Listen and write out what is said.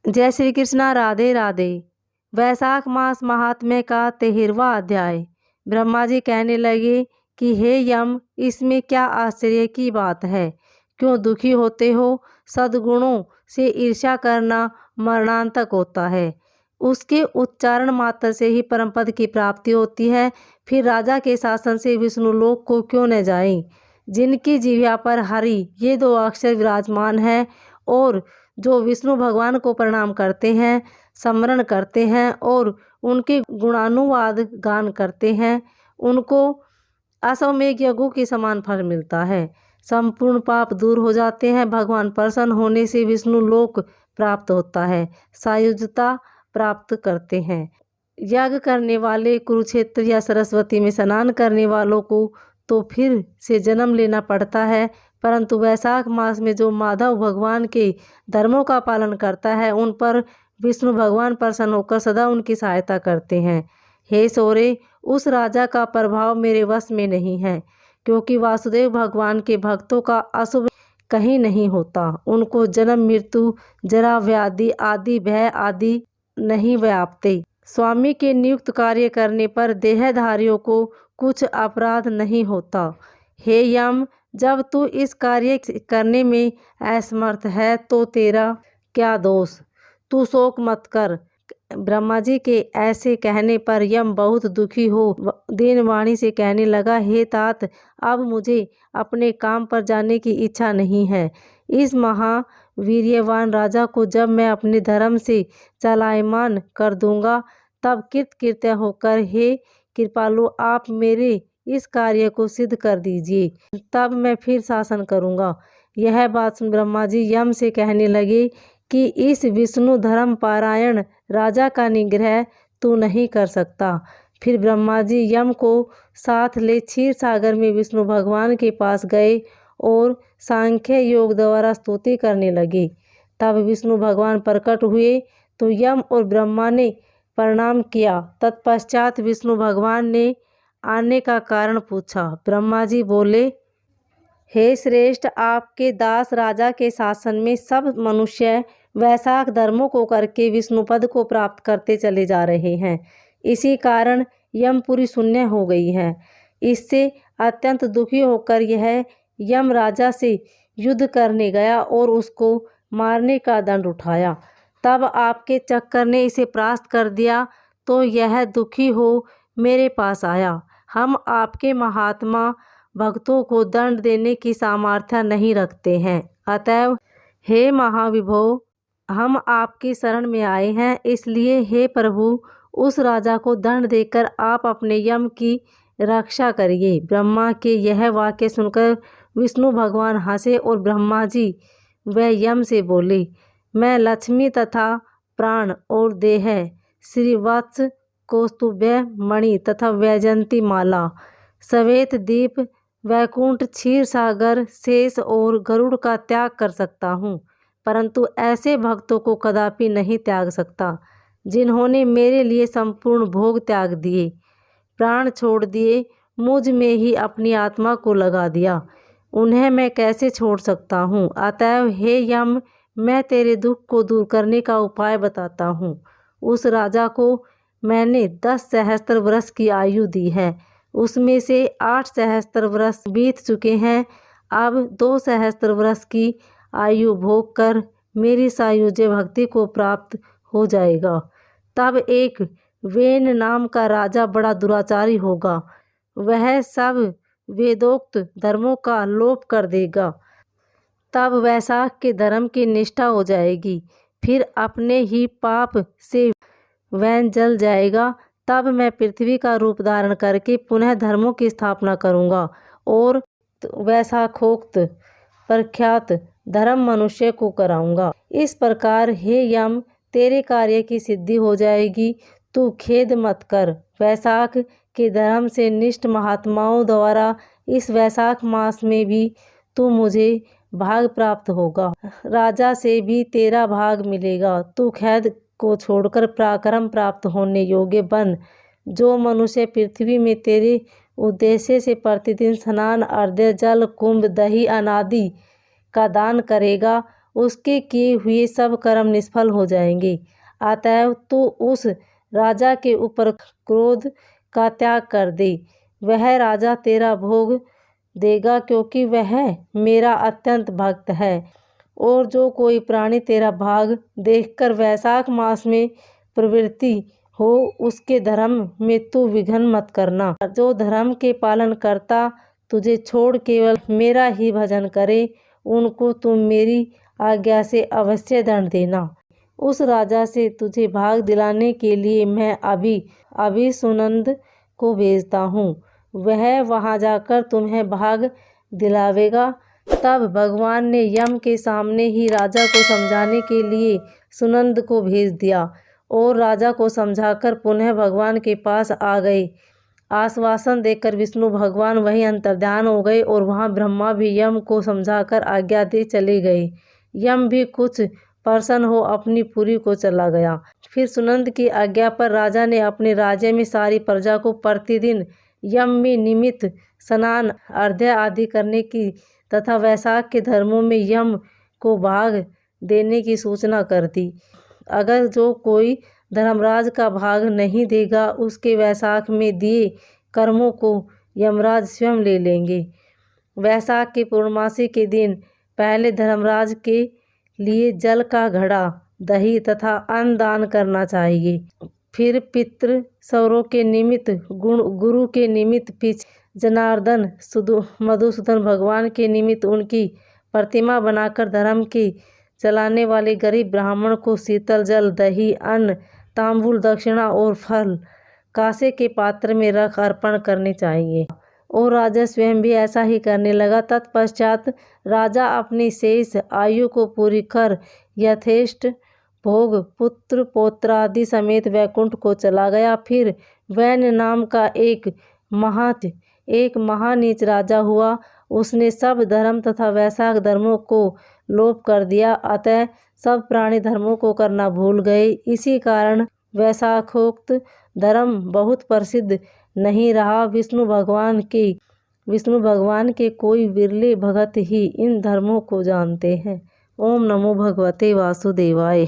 जय श्री कृष्णा। राधे राधे। वैशाख मास महात्म्य का 13वां अध्याय। ब्रह्मा जी कहने लगे कि हे यम, इसमें क्या आश्चर्य की बात है? क्यों दुखी होते हो? सद्गुणों से ईर्ष्या करना मरणांतक होता है। उसके उच्चारण मात्र से ही परम पद की प्राप्ति होती है। फिर राजा के शासन से विष्णु लोक को क्यों न जाएं? जिनकी जिह्वा पर हरि ये 2 अक्षर विराजमान है और जो विष्णु भगवान को प्रणाम करते हैं, स्मरण करते हैं और उनके गुणानुवाद गान करते हैं, उनको अश्वमेध यज्ञों के समान फल मिलता है। संपूर्ण पाप दूर हो जाते हैं। भगवान प्रसन्न होने से विष्णु लोक प्राप्त होता है, सायुज्यता प्राप्त करते हैं। यज्ञ करने वाले कुरुक्षेत्र या सरस्वती में स्नान करने वालों को तो फिर से जन्म लेना पड़ता है, परंतु वैशाख मास में जो माधव भगवान के धर्मों का पालन करता है, उन पर विष्णु भगवान प्रसन्न होकर सदा उनकी सहायता करते हैं। हे सौरे, उस राजा का प्रभाव मेरे वश में नहीं है, क्योंकि वासुदेव भगवान के भक्तों का अशुभ कहीं नहीं होता। उनको जन्म, मृत्यु, जरा, व्याधि आदि भय आदि नहीं व्यापते। स्वामी के नियुक्त कार्य करने पर देहधारियों को कुछ अपराध नहीं होता। हे यम, जब तू इस कार्य करने में असमर्थ है तो तेरा क्या दोष? तू शोक मत कर। ब्रह्मा जी के ऐसे कहने पर यम बहुत दुखी हो दीन वाणी से कहने लगा, हे तात, अब मुझे अपने काम पर जाने की इच्छा नहीं है। इस महावीर्यवान राजा को जब मैं अपने धर्म से चलायमान कर दूंगा, तब कृतकृत्य होकर हे कृपालु, आप मेरे इस कार्य को सिद्ध कर दीजिए, तब मैं फिर शासन करूंगा। यह बात सुन ब्रह्मा जी यम से कहने लगे कि इस विष्णु धर्म पारायण राजा का निग्रह तू नहीं कर सकता। फिर ब्रह्मा जी यम को साथ ले क्षीर सागर में विष्णु भगवान के पास गए और सांख्य योग द्वारा स्तुति करने लगे। तब विष्णु भगवान प्रकट हुए तो यम और ब्रह्मा ने प्रणाम किया। तत्पश्चात विष्णु भगवान ने आने का कारण पूछा। ब्रह्मा जी बोले, हे श्रेष्ठ, आपके दास राजा के शासन में सब मनुष्य वैशाख धर्मों को करके विष्णु पद को प्राप्त करते चले जा रहे हैं। इसी कारण यमपुरी शून्य हो गई है। इससे अत्यंत दुखी होकर यह यम राजा से युद्ध करने गया और उसको मारने का दंड उठाया। तब आपके चक्कर ने इसे परास्त कर दिया तो यह दुखी हो मेरे पास आया। हम आपके महात्मा भक्तों को दंड देने की सामर्थ्य नहीं रखते हैं, अतएव हे महाविभो, हम आपकी शरण में आए हैं। इसलिए हे प्रभु, उस राजा को दंड देकर आप अपने यम की रक्षा करिए। ब्रह्मा के यह वाक्य सुनकर विष्णु भगवान हंसे और ब्रह्मा जी व यम से बोले, मैं लक्ष्मी तथा प्राण और देह, श्रीवत्स, कौस्तुभ्य मणि तथा वैजंती माला, श्वेत दीप, वैकुंठ, क्षीर सागर, शेष और गरुड़ का त्याग कर सकता हूँ, परंतु ऐसे भक्तों को कदापि नहीं त्याग सकता जिन्होंने मेरे लिए संपूर्ण भोग त्याग दिए, प्राण छोड़ दिए, मुझ में ही अपनी आत्मा को लगा दिया। उन्हें मैं कैसे छोड़ सकता हूँ? अतएव हे यम, मैं तेरे दुख को दूर करने का उपाय बताता हूँ। उस राजा को मैंने 10 सहस्त्र वर्ष की आयु दी है, उसमें से 8 सहस्त्र वर्ष बीत चुके हैं। अब 2 सहस्त्र वर्ष की आयु भोग कर मेरी सायुज्य भक्ति को प्राप्त हो जाएगा। तब एक वेन नाम का राजा बड़ा दुराचारी होगा। वह सब वेदोक्त धर्मों का लोप कर देगा। तब वैशाख के धर्म की निष्ठा हो जाएगी। फिर अपने ही पाप से वैन जल जाएगा। तब मैं पृथ्वी का रूप धारण करके पुनः धर्मों की स्थापना करूंगा और वैशाखोक्त प्रख्यात धर्म मनुष्य को कराऊंगा। इस प्रकार हे यम, तेरे कार्य की सिद्धि हो जाएगी। तू खेद मत कर। वैशाख के धर्म से निष्ठ महात्माओं द्वारा इस वैशाख मास में भी तू मुझे भाग प्राप्त होगा। राजा से भी तेरा भाग मिलेगा। तू खेद को छोड़कर पराक्रम प्राप्त होने योग्य बन। जो मनुष्य पृथ्वी में तेरे उद्देश्य से प्रतिदिन स्नान, अर्घ्य, जल, कुंभ, दही अनादि का दान करेगा, उसके किए हुए सब कर्म निष्फल हो जाएंगे। अतएव तू उस राजा के ऊपर क्रोध का त्याग कर दे। वह राजा तेरा भोग देगा, क्योंकि वह मेरा अत्यंत भक्त है। और जो कोई प्राणी तेरा भाग देखकर वैशाख मास में प्रवृत्ति हो, उसके धर्म में तू विघ्न मत करना। जो धर्म के पालन करता तुझे छोड़ केवल मेरा ही भजन करे, उनको तुम मेरी आज्ञा से अवश्य दंड देना। उस राजा से तुझे भाग दिलाने के लिए मैं अभी सुनंद को भेजता हूँ। वह वहाँ जाकर तुम्हें भाग दिलावेगा। तब भगवान ने यम के सामने ही राजा को समझाने के लिए सुनंद को भेज दिया और राजा को समझाकर पुनः भगवान के पास आ गए। आश्वासन देकर विष्णु भगवान वहीं अंतर्ध्यान हो गए और वहाँ ब्रह्मा भी यम को समझाकर आज्ञा दे चले गए। यम भी कुछ प्रसन्न हो अपनी पुरी को चला गया। फिर सुनंद की आज्ञा पर राजा ने अपने राज्य में सारी प्रजा को प्रतिदिन यम में निमित्त स्नान, अर्घ्य आदि करने की तथा वैशाख के धर्मों में यम को भाग देने की सूचना कर दी। अगर जो कोई धर्मराज का भाग नहीं देगा, उसके वैशाख में दिए कर्मों को यमराज स्वयं ले लेंगे। वैशाख की पूर्णमासी के दिन पहले धर्मराज के लिए जल का घड़ा, दही तथा अन्न दान करना चाहिए। फिर पितृ सौरों के निमित्त, गुरु के निमित्त जनार्दन मधुसूदन भगवान के निमित्त उनकी प्रतिमा बनाकर धर्म के चलाने वाले गरीब ब्राह्मण को शीतल जल, दही, अन्न, तांबूल, दक्षिणा और फल कांसे के पात्र में रख अर्पण करने चाहिए। और राजा स्वयं भी ऐसा ही करने लगा। तत्पश्चात राजा अपनी शेष आयु को पूरी कर यथेष्ट भोग पुत्र पौत्रादि समेत वैकुंठ को चला गया। फिर वैन्य नाम का एक महानीच राजा हुआ। उसने सब धर्म तथा वैशाख धर्मों को लोप कर दिया, अतः सब प्राणी धर्मों को करना भूल गए। इसी कारण वैशाखोक्त धर्म बहुत प्रसिद्ध नहीं रहा। विष्णु भगवान के कोई विरले भगत ही इन धर्मों को जानते हैं। ओम नमो भगवते वासुदेवाय।